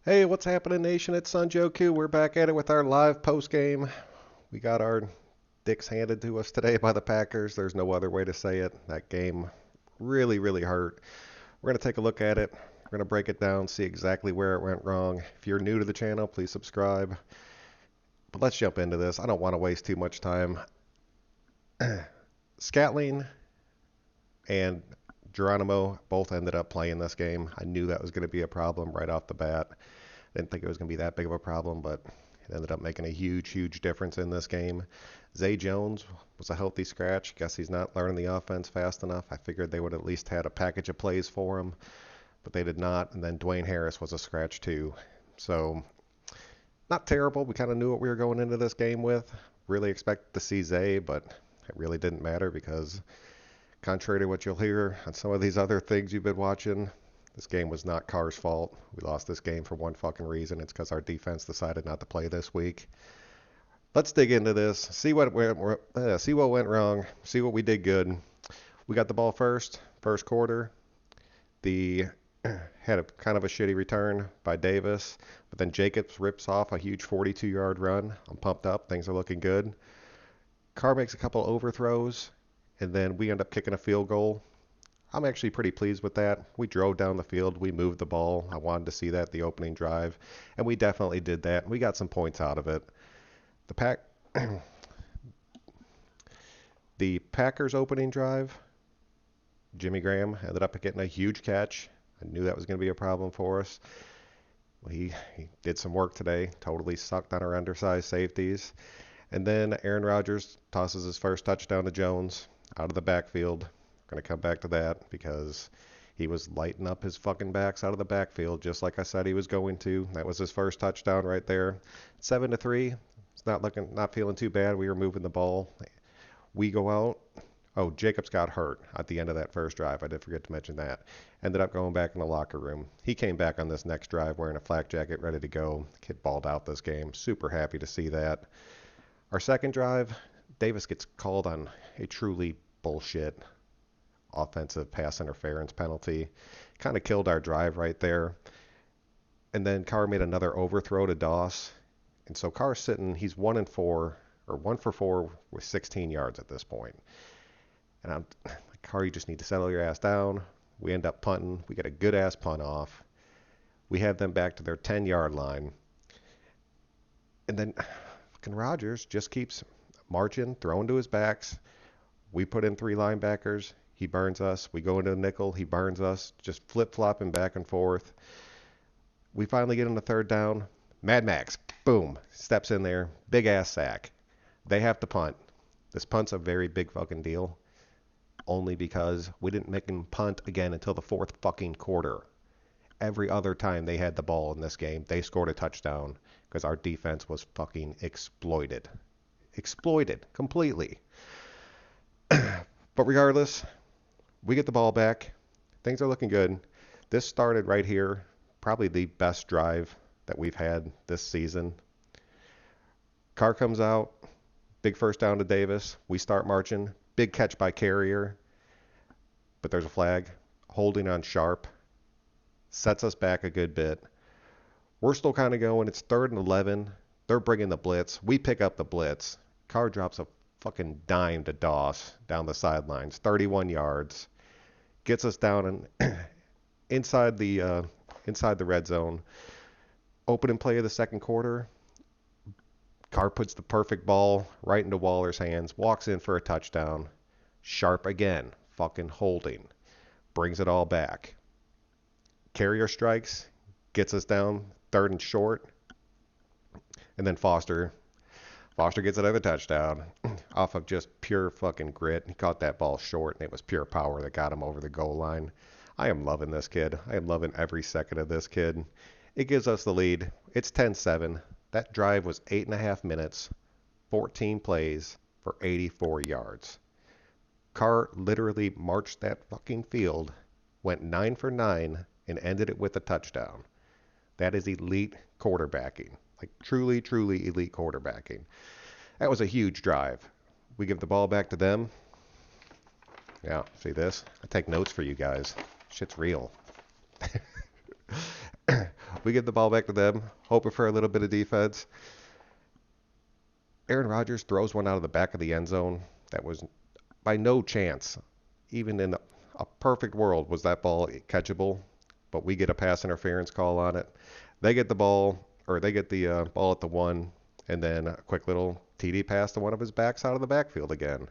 Hey, what's happening, Nation? It's Sunjoku. We're back at it with our live post game. We got our dicks handed to us today by the Packers. There's no other way to say it. That game really, really hurt. We're going to take a look at it. We're going to break it down, see exactly where it went wrong. If you're new to the channel, please subscribe. But let's jump into this. I don't want to waste too much time. Scatling and Geronimo both ended up playing this game. I knew that was going to be a problem right off the bat. Didn't think it was going to be that big of a problem, but it ended up making a huge, huge difference in this game. Zay Jones was a healthy scratch. Guess he's not learning the offense fast enough. I figured they would at least had a package of plays for him, but they did not. And then Dwayne Harris was a scratch too. So not terrible. We kind of knew what we were going into this game with. Really expected to see Zay, but it really didn't matter because contrary to what you'll hear on some of these other things you've been watching, this game was not Carr's fault. We lost this game for one fucking reason. It's because our defense decided not to play this week. Let's dig into this. See what went wrong. See what we did good. We got the ball first quarter. The had a kind of a shitty return by Davis, but then Jacobs rips off a huge 42-yard run. I'm pumped up. Things are looking good. Carr makes a couple overthrows, and then we end up kicking a field goal. I'm actually pretty pleased with that. We drove down the field. We moved the ball. I wanted to see that the opening drive, and we definitely did that. We got some points out of it. The the Packers opening drive, Jimmy Graham ended up getting a huge catch. I knew that was going to be a problem for us. He did some work today. Totally sucked on our undersized safeties. And then Aaron Rodgers tosses his first touchdown to Jones out of the backfield. Going to come back to that because he was lighting up his fucking backs out of the backfield just like I said he was going to. That was his first touchdown right there. 7-3. It's not feeling too bad. We were moving the ball. We go out. Oh, Jacobs got hurt at the end of that first drive. I did forget to mention that. Ended up going back in the locker room. He came back on this next drive wearing a flak jacket, ready to go. Kid balled out this game. Super happy to see that. Our second drive, Davis gets called on a truly bullshit offensive pass interference penalty. Kind of killed our drive right there. And then Carr made another overthrow to Doss. And so Carr's sitting, he's 1-4, or 1 for 4 with 16 yards at this point. And I'm like, Carr, you just need to settle your ass down. We end up punting. We get a good ass punt off. We have them back to their 10-yard line. And then fucking Rodgers just keeps marching, throwing to his backs. We put in 3 linebackers. He burns us. We go into a nickel. He burns us. Just flip-flopping back and forth. We finally get in the third down. Mad Max, boom, steps in there. Big-ass sack. They have to punt. This punt's a very big fucking deal. Only because we didn't make him punt again until the fourth fucking quarter. Every other time they had the ball in this game, they scored a touchdown because our defense was fucking exploited. Exploited completely. But regardless, we get the ball back. Things are looking good. This started right here. Probably the best drive that we've had this season. Carr comes out. Big first down to Davis. We start marching. Big catch by Carrier. But there's a flag. Holding on Sharp. Sets us back a good bit. We're still kind of going. It's 3rd and 11. They're bringing the blitz. We pick up the blitz. Carr drops a fucking dime to Doss down the sidelines. 31 yards. Gets us down and inside the red zone. Opening play of the second quarter. Carr puts the perfect ball right into Waller's hands. Walks in for a touchdown. Sharp again. Fucking holding. Brings it all back. Carrier strikes. Gets us down 3rd and short. And then Foster gets another touchdown off of just pure fucking grit. He caught that ball short, and it was pure power that got him over the goal line. I am loving this kid. I am loving every second of this kid. It gives us the lead. It's 10-7. That drive was 8.5 minutes, 14 plays for 84 yards. Carr literally marched that fucking field, went 9 for 9, and ended it with a touchdown. That is elite quarterbacking. Like truly, truly elite quarterbacking. That was a huge drive. We give the ball back to them. Yeah, see this? I take notes for you guys. Shit's real. We give the ball back to them, hoping for a little bit of defense. Aaron Rodgers throws one out of the back of the end zone that was by no chance, even in a perfect world, was that ball catchable. But we get a pass interference call on it. They get the ball, or they get the ball at the one, and then a quick little TD pass to one of his backs out of the backfield again.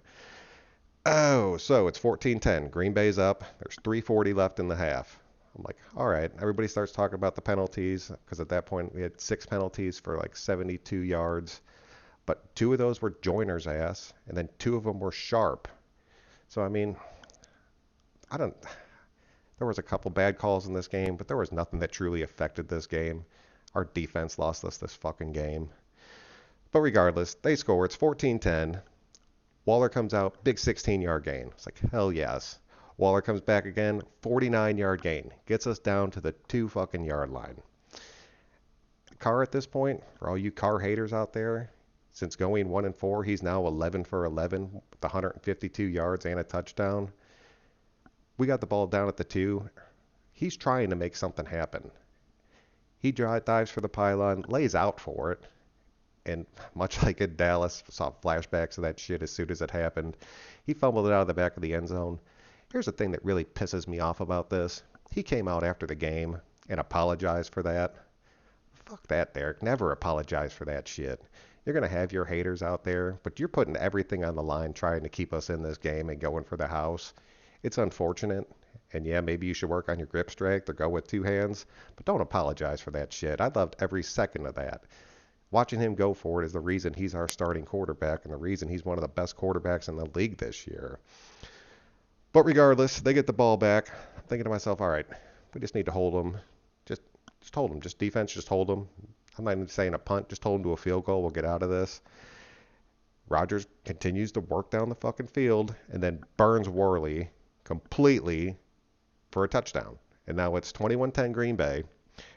Oh, so it's 14-10. Green Bay's up. There's 3:40 left in the half. I'm like, all right. Everybody starts talking about the penalties because at that point we had 6 penalties for like 72 yards. But 2 of those were Joyner's ass, and then 2 of them were Sharp. So, I mean, I don't. There was a couple bad calls in this game, but there was nothing that truly affected this game. Our defense lost us this fucking game. But regardless, they score. It's 14-10. Waller comes out, big 16-yard gain. It's like, hell yes. Waller comes back again, 49-yard gain. Gets us down to the 2 fucking yard line. Carr at this point, for all you Carr haters out there, since going 1-4, he's now 11 for 11 with 152 yards and a touchdown. We got the ball down at the 2. He's trying to make something happen. He dives for the pylon, lays out for it, and much like in Dallas, saw flashbacks of that shit as soon as it happened. He fumbled it out of the back of the end zone. Here's the thing that really pisses me off about this. He came out after the game and apologized for that. Fuck that, Derek. Never apologize for that shit. You're going to have your haters out there, but you're putting everything on the line trying to keep us in this game and going for the house. It's unfortunate, and yeah, maybe you should work on your grip strength or go with 2 hands, but don't apologize for that shit. I loved every second of that. Watching him go for it is the reason he's our starting quarterback and the reason he's one of the best quarterbacks in the league this year. But regardless, they get the ball back. I'm thinking to myself, all right, we just need to hold them. Just hold them. Just defense, just hold them. I'm not even saying a punt. Just hold them to a field goal. We'll get out of this. Rodgers continues to work down the fucking field and then burns Worley completely for a touchdown. And now it's 21-10 Green Bay.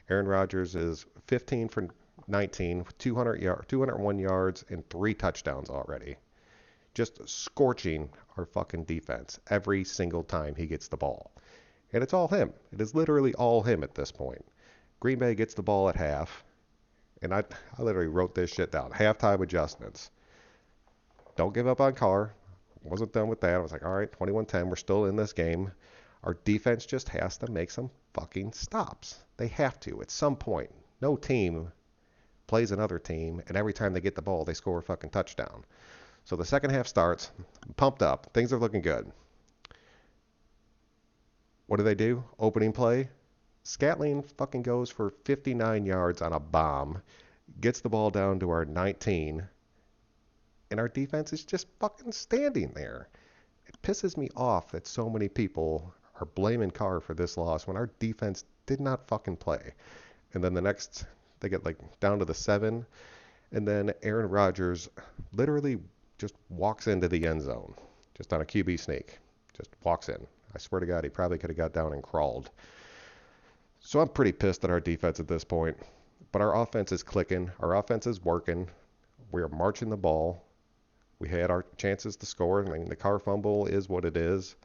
Aaron Rodgers is 15 for 19, 201 yards and 3 touchdowns already. Just scorching our fucking defense every single time he gets the ball. And it's all him. It is literally all him at this point. Green Bay gets the ball at half. And I literally wrote this shit down. Halftime adjustments. Don't give up on Carr. Wasn't done with that. I was like, all right, 21-10. We're still in this game. Our defense just has to make some fucking stops. They have to at some point. No team plays another team, and every time they get the ball, they score a fucking touchdown. So the second half starts. I'm pumped up. Things are looking good. What do? Opening play. Scatling fucking goes for 59 yards on a bomb. Gets the ball down to our 19. And our defense is just fucking standing there. It pisses me off that so many people are blaming Carr for this loss when our defense did not fucking play. And then the next, they get like down to the 7. And then Aaron Rodgers literally just walks into the end zone. Just on a QB sneak. Just walks in. I swear to God, he probably could have got down and crawled. So I'm pretty pissed at our defense at this point. But our offense is clicking. Our offense is working. We are marching the ball. We had our chances to score. I mean, the Carr fumble is what it is.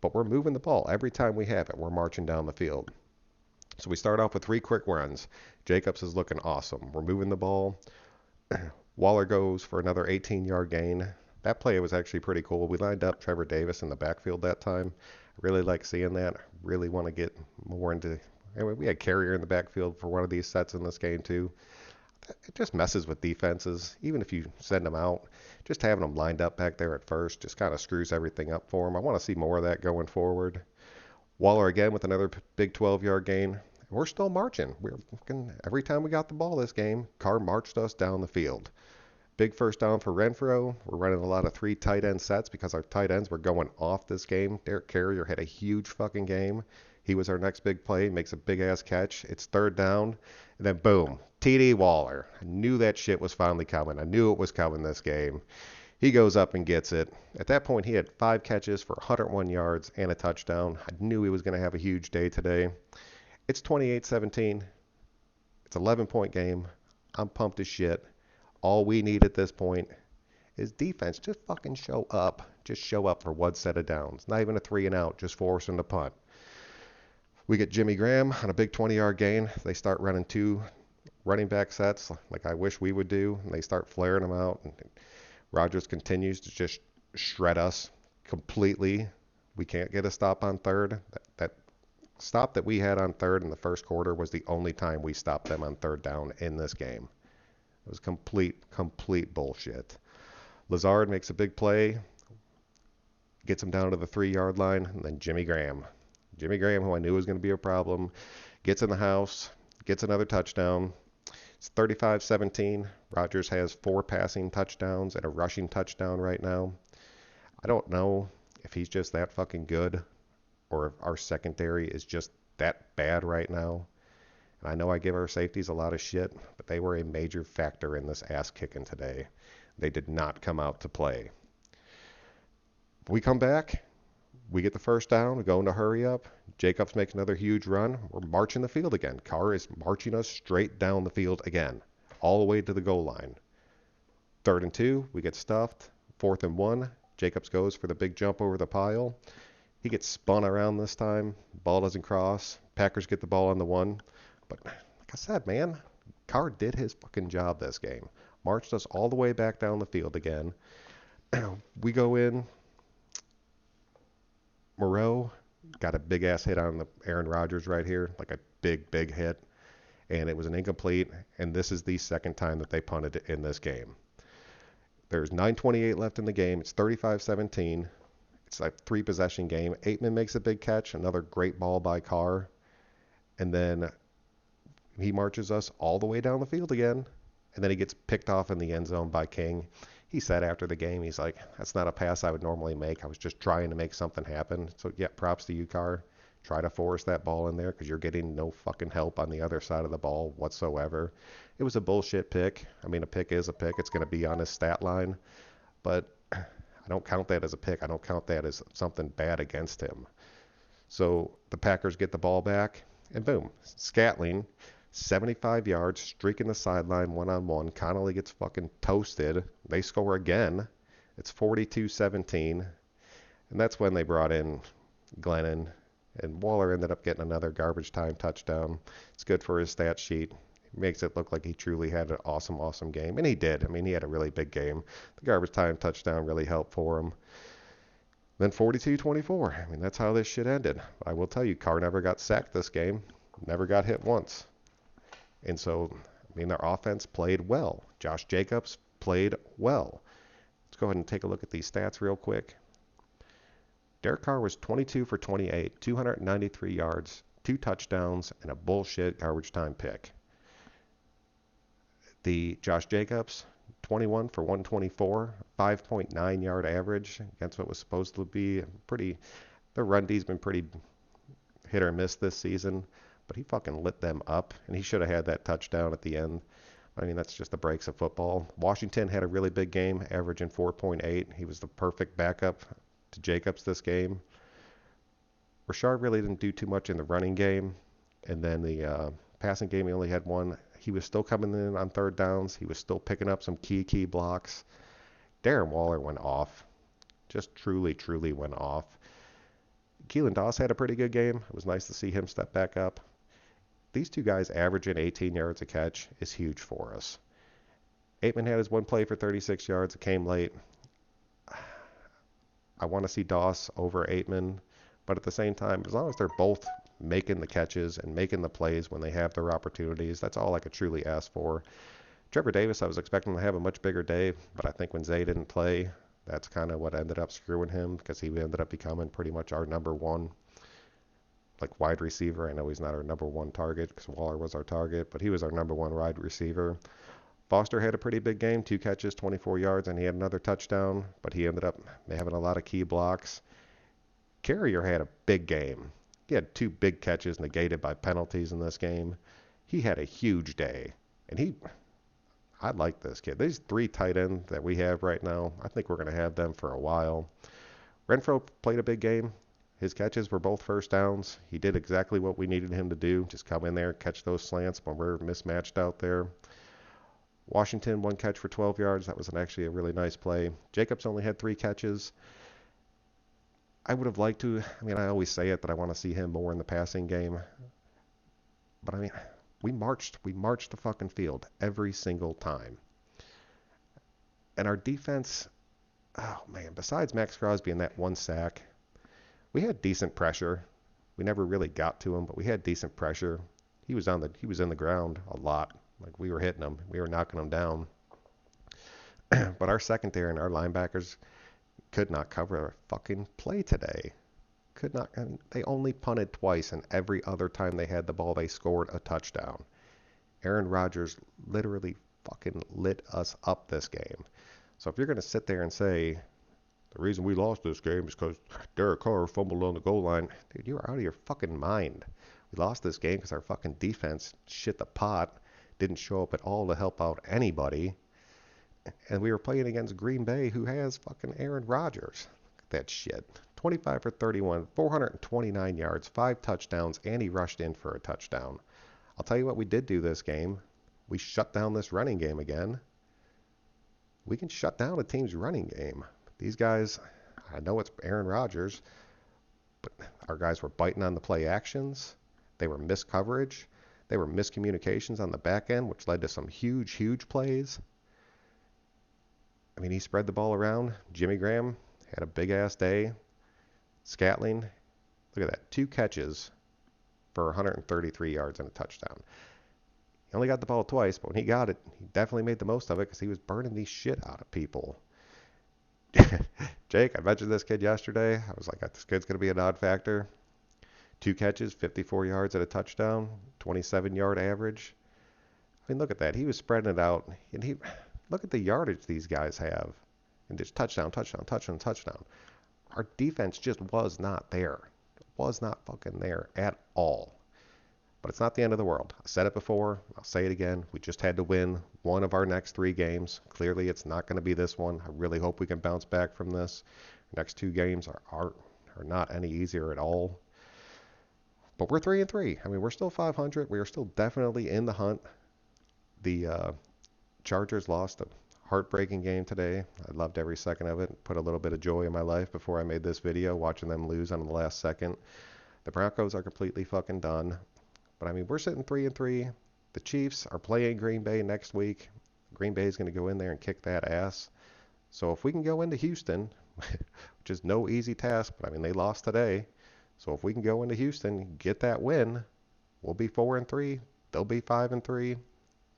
But we're moving the ball. Every time we have it, we're marching down the field. So we start off with 3 quick runs. Jacobs is looking awesome. We're moving the ball. Waller goes for another 18-yard gain. That play was actually pretty cool. We lined up Trevor Davis in the backfield that time. I really like seeing that. I really want to get more into... Anyway, we had Carrier in the backfield for one of these sets in this game too. It just messes with defenses. Even if you send them out, just having them lined up back there at first just kind of screws everything up for them. I want to see more of that going forward. Waller again with another big 12-yard gain. We're still marching. Every time we got the ball this game, Carr marched us down the field. Big first down for Renfro. We're running a lot of 3 tight end sets because our tight ends were going off this game. Derek Carrier had a huge fucking game. He was our next big play, makes a big-ass catch. It's 3rd down, and then boom, TD Waller. I knew that shit was finally coming. I knew it was coming this game. He goes up and gets it. At that point, he had 5 catches for 101 yards and a touchdown. I knew he was going to have a huge day today. It's 28-17. It's an 11-point game. I'm pumped as shit. All we need at this point is defense. Just fucking show up. Just show up for one set of downs. Not even a 3 and out. Just force them to punt. We get Jimmy Graham on a big 20-yard gain. They start running two running back sets like I wish we would do, and they start flaring them out. And Rodgers continues to just shred us completely. We can't get a stop on third. That stop that we had on third in the first quarter was the only time we stopped them on third down in this game. It was complete bullshit. Lazard makes a big play, gets him down to the 3-yard line, and then Jimmy Graham, who I knew was going to be a problem, gets in the house, gets another touchdown. It's 35-17. Rodgers has 4 passing touchdowns and a rushing touchdown right now. I don't know if he's just that fucking good or if our secondary is just that bad right now. And I know I give our safeties a lot of shit, but they were a major factor in this ass kicking today. They did not come out to play. We come back, we get the first down, we go into hurry up. Jacobs makes another huge run. We're marching the field again. Carr is marching us straight down the field again, all the way to the goal line. 3rd and 2, we get stuffed. 4th and 1, Jacobs goes for the big jump over the pile. He gets spun around this time. Ball doesn't cross. Packers get the ball on the 1. But like I said, man, Carr did his fucking job this game. Marched us all the way back down the field again. We go in. Moreau got a big-ass hit on the Aaron Rodgers right here, like a big hit, and it was an incomplete, and this is the second time that they punted it in this game. There's 9:28 left in the game. It's 35-17. It's a 3-possession game. Aitman makes a big catch, another great ball by Carr, and then he marches us all the way down the field again, and then he gets picked off in the end zone by King. He said after the game, he's like, that's not a pass I would normally make. I was just trying to make something happen. So, yeah, props to you, Carr. Try to force that ball in there because you're getting no fucking help on the other side of the ball whatsoever. It was a bullshit pick. I mean, a pick is a pick. It's going to be on his stat line. But I don't count that as a pick. I don't count that as something bad against him. So the Packers get the ball back, and boom, Scatling, 75 yards, streaking the sideline one-on-one. Connolly gets fucking toasted. They score again. It's 42-17. And that's when they brought in Glennon. And Waller ended up getting another garbage time touchdown. It's good for his stat sheet. It makes it look like he truly had an awesome game. And he did. I mean, he had a really big game. The garbage time touchdown really helped for him. Then 42-24. I mean, that's how this shit ended. I will tell you, Carr never got sacked this game. Never got hit once. And so, I mean, their offense played well. Josh Jacobs played well. Let's go ahead and take a look at these stats real quick. Derek Carr was 22 for 28, 293 yards, 2 touchdowns, and a bullshit garbage time pick. The Josh Jacobs, 21 for 124, 5.9 yard average against what was supposed to be pretty. Their run D's been pretty hit or miss this season, but he fucking lit them up, and he should have had that touchdown at the end. I mean, that's just the breaks of football. Washington had a really big game, averaging 4.8. He was the perfect backup to Jacobs this game. Rashard really didn't do too much in the running game, and then the passing game, he only had 1. He was still coming in on third downs. He was still picking up some key blocks. Darren Waller went off. Just truly went off. Keelan Doss had a pretty good game. It was nice to see him step back up. These two guys averaging 18 yards a catch is huge for us. Aitman had his one play for 36 yards. It came late. I want to see Doss over Aitman, but at the same time, as long as they're both making the catches and making the plays when they have their opportunities, that's all I could truly ask for. Trevor Davis, I was expecting to have a much bigger day, but I think when Zay didn't play, that's kind of what ended up screwing him because he ended up becoming pretty much our number one wide receiver. I know he's not our number one target because Waller was our target, but he was our number one wide receiver. Foster had a pretty big game, 2 catches, 24 yards, and he had another touchdown, but he ended up having a lot of key blocks. Carrier had a big game. He had 2 big catches negated by penalties in this game. He had a huge day, and I like this kid. These 3 tight ends that we have right now, I think we're going to have them for a while. Renfro played a big game. His catches were both first downs. He did exactly what we needed him to do, just come in there, catch those slants when we're mismatched out there. Washington, 1 catch for 12 yards. That was actually a really nice play. Jacobs only had 3 catches. I would have liked to. I mean, I always say it that I want to see him more in the passing game, but I mean, we marched the fucking field every single time, and our defense. Oh man, besides Max Crosby and that one sack, we had decent pressure. We never really got to him, but we had decent pressure. He was in the ground a lot. Like we were hitting him, we were knocking him down. But our secondary and our linebackers could not cover a fucking play today. Could not. And they only punted twice, and every other time they had the ball, they scored a touchdown. Aaron Rodgers literally fucking lit us up this game. So if you're going to sit there and say the reason we lost this game is because Derek Carr fumbled on the goal line, dude, you are out of your fucking mind. We lost this game because our fucking defense shit the pot, didn't show up at all to help out anybody, and we were playing against Green Bay, who has fucking Aaron Rodgers. That shit. 25 for 31, 429 yards, 5 touchdowns, and he rushed in for a touchdown. I'll tell you what we did do this game. We shut down this running game again. We can shut down a team's running game. These guys, I know it's Aaron Rodgers, but our guys were biting on the play actions. They were missed coverage. They were miscommunications on the back end, which led to some huge, huge plays. I mean, he spread the ball around. Jimmy Graham had a big-ass day. Scatling, look at that. 2 catches for 133 yards and a touchdown. He only got the ball twice, but when he got it, he definitely made the most of it because he was burning the shit out of people. Jake, I mentioned this kid yesterday. I was like, this kid's going to be an odd factor. 2 catches, 54 yards and a touchdown, 27-yard average. I mean, look at that. He was spreading it out. And look at the yardage these guys have. And just touchdown, touchdown, touchdown, touchdown. Our defense just was not there. Was not fucking there at all. But it's not the end of the world. I said it before. I'll say it again. We just had to win one of our next 3 games. Clearly, it's not going to be this one. I really hope we can bounce back from this. Next 2 games are not any easier at all. But we're 3-3. I mean, we're still 500. We are still definitely in the hunt. The Chargers lost a heartbreaking game today. I loved every second of it. Put a little bit of joy in my life before I made this video, watching them lose on the last second. The Broncos are completely fucking done. But I mean, we're sitting 3-3. The Chiefs are playing Green Bay next week. Green Bay is going to go in there and kick that ass. So if we can go into Houston, which is no easy task, but I mean, they lost today. So if we can go into Houston, get that win, we'll be 4-3. They'll be 5-3.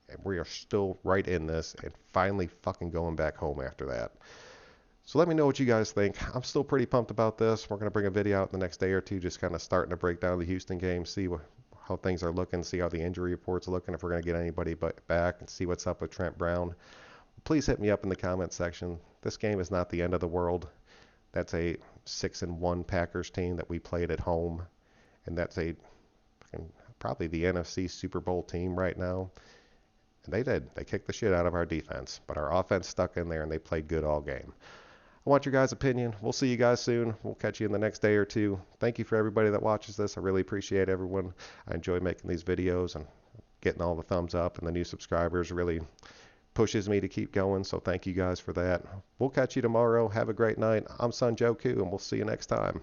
And we are still right in this and finally fucking going back home after that. So let me know what you guys think. I'm still pretty pumped about this. We're going to bring a video out the next day or two, just kind of starting to break down the Houston game, see how things are looking, see how the injury reports are looking, if we're going to get anybody back, and see what's up with Trent Brown. Please hit me up in the comment section. This game is not the end of the world. That's a 6-1 Packers team that we played at home, and that's probably the NFC Super Bowl team right now. And they did. They kicked the shit out of our defense, but our offense stuck in there and they played good all game. I want your guys' opinion. We'll see you guys soon. We'll catch you in the next day or two. Thank you for everybody that watches this. I really appreciate everyone. I enjoy making these videos, and getting all the thumbs up and the new subscribers really pushes me to keep going. So thank you guys for that. We'll catch you tomorrow. Have a great night. I'm Son Joku, and we'll see you next time.